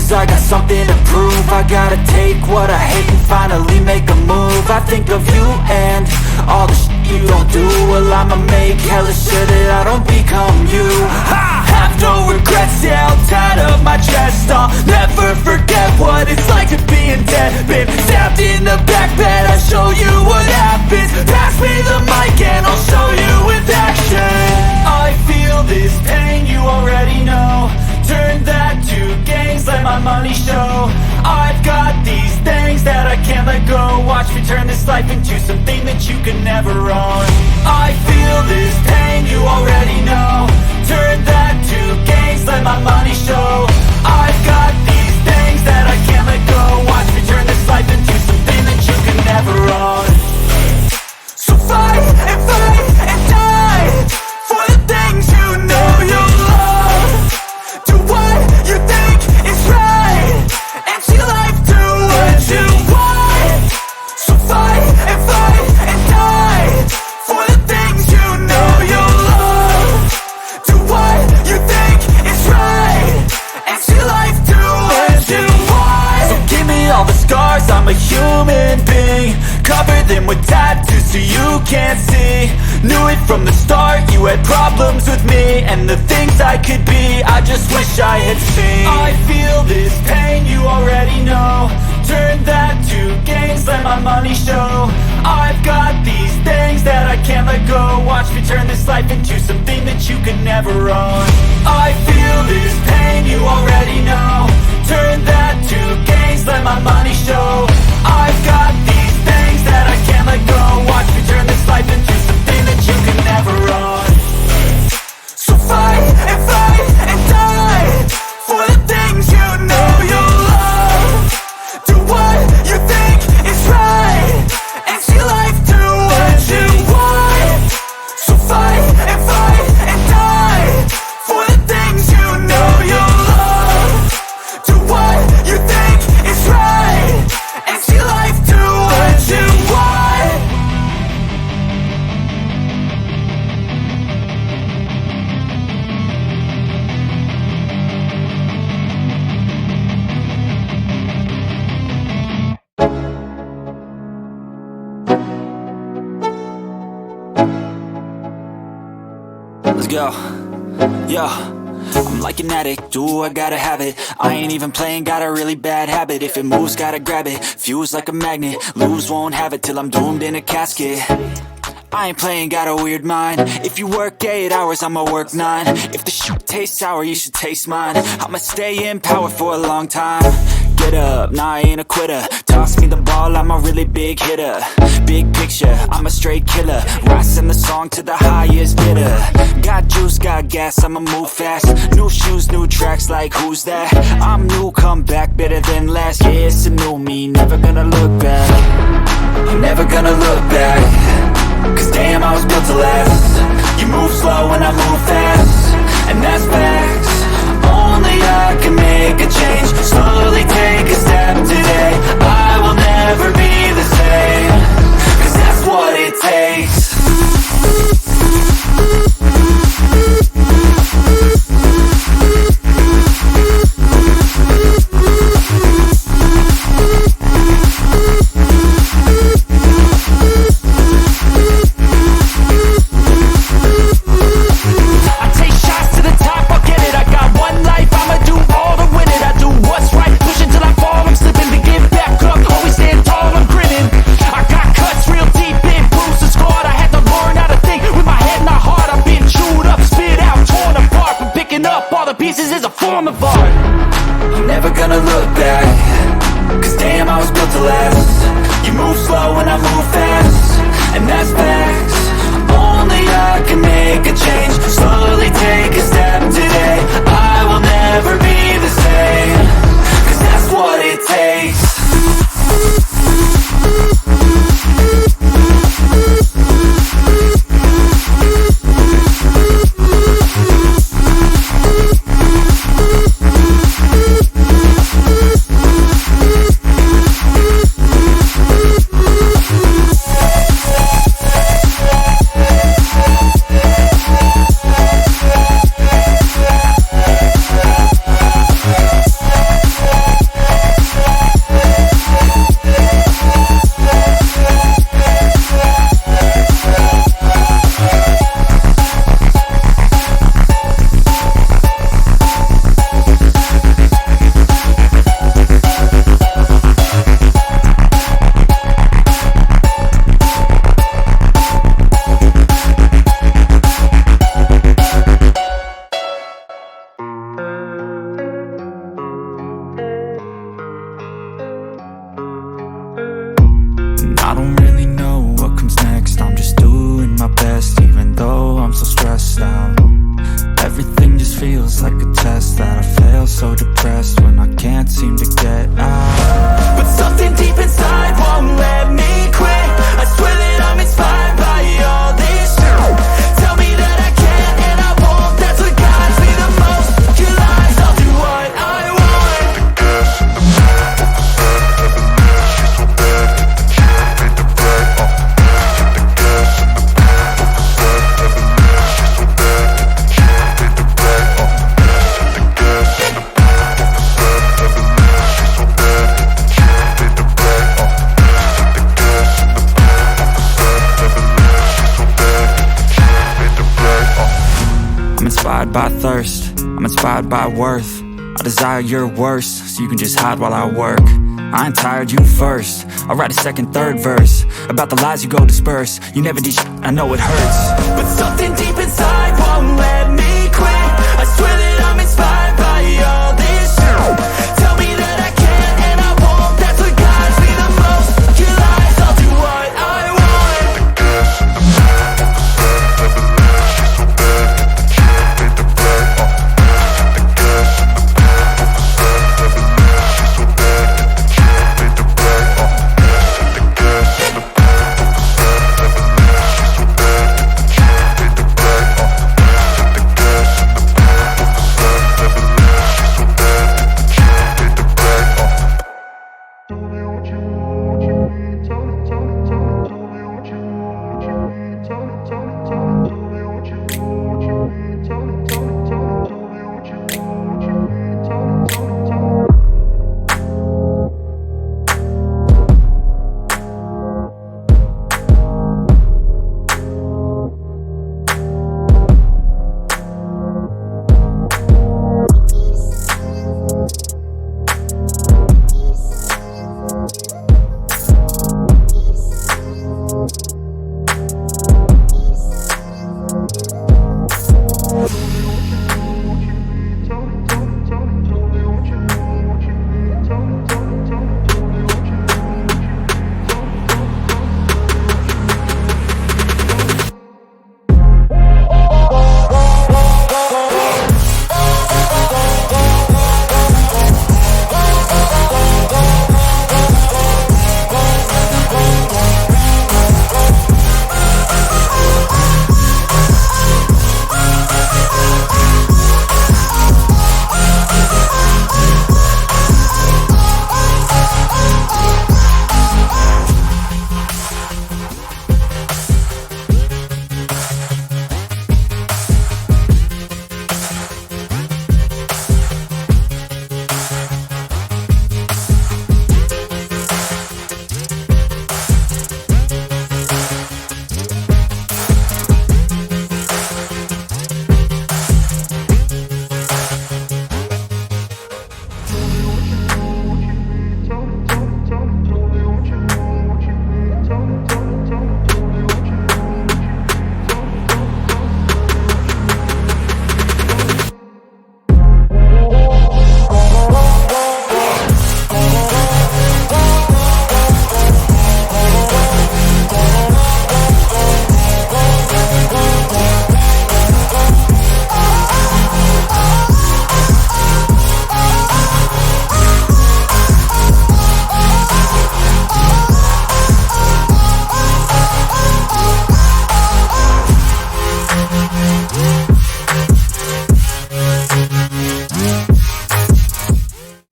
lose, I got something to prove. I gotta take what I hate and finally make a move. I think of you and all the shit you don't do. Well, I'ma make hella sure that I don't become you. I have no regrets, yeah, held tied up my chest. I'll never forget what it's like to be in debt. Been stabbed in the back bed, I'll show you what happens. Pass me the mic and I'll show you with action. I feel this pain, you already know. Turn that to gains, let my money show. I've got these things that I can't let go. Watch me turn this life into something that you can never own. I feel this pain, you already know. Turn that to gains, let my money show. I've got these things that I can't let go. Watch me turn this life into something that you can never own. So fight and die for the things you know you love. Do what you think is right and see life do what you want. So fight and die for the things you know you love. Do what you think is right and see life do what you want. So give me all the scars, I'm a human being. Cover them with tattoos so you can't see. Knew it from the start, you had problems with me and the things I could be, I just wish I had seen. I feel this pain, you already know. Turn that to gains, let my money show. I've got these things that I can't let go. Watch me turn this life into something that you can never own. I feel this pain, you already know. Turn that to gains, let my money show. I've got these things that I can't let go. Watch me turn this life into something that you can never own. So fight and die for the things you know you love. Do what you think is right and see life do what you want. So fight and die for the things you know you love. Do what you think is right and see life do what you want. Let's go. Yo, I'm like an addict, do I gotta have it. I ain't even playing, got a really bad habit. If it moves, gotta grab it, fuse like a magnet. Lose, won't have it till I'm doomed in a casket. I ain't playing, got a weird mind. If you work 8 hours, I'ma work 9. If the shoot tastes sour, you should taste mine. I'ma stay in power for a long time. Get up, nah, I ain't a quitter. Toss me the ball, I'm a really big hitter. Big picture, I'm a straight killer. Rising the song to the highest bidder. Got juice, got gas, I'ma move fast. New shoes, new tracks, like who's that? I'm new, come back, better than last. Yeah, it's a new me, never gonna look back. I'm never gonna look back. Cause damn, I was built to last. You move slow and I move fast, and that's facts. Only I can make a change. Slowly take a step today. I will never be the same. Cause that's what it takes. Pieces is a form of art. I'm never gonna look back. Cause damn, I was built to last. You move slow and I move fast, and that's facts. Only I can make a change. Slowly take a step today. I will never be the same. Cause that's what it takes. my best, even though I'm so stressed out. Everything just feels like a test that I fail, so depressed when I can't seem to get out. But something deep inside won't let me quit. I swear that I'm inspired by all this shit. Tell me that I can and I won't, that's what guides me the most. Your lies, I'll do what I want. The gas in the back, she's so bad, can't beat the brag. The gas in the back, she's so bad, can't beat the brag. The gas in the back, she's so bad, can't beat the brag. The gas in the back, she's so bad, can't beat the brag. I'm inspired by thirst, I'm inspired by worth. I desire your worst, so you can just hide while I work. I ain't tired, you first. I'll write a second, third verse about the lies you go disperse. You never did shit, I know it hurts, but something deep inside won't let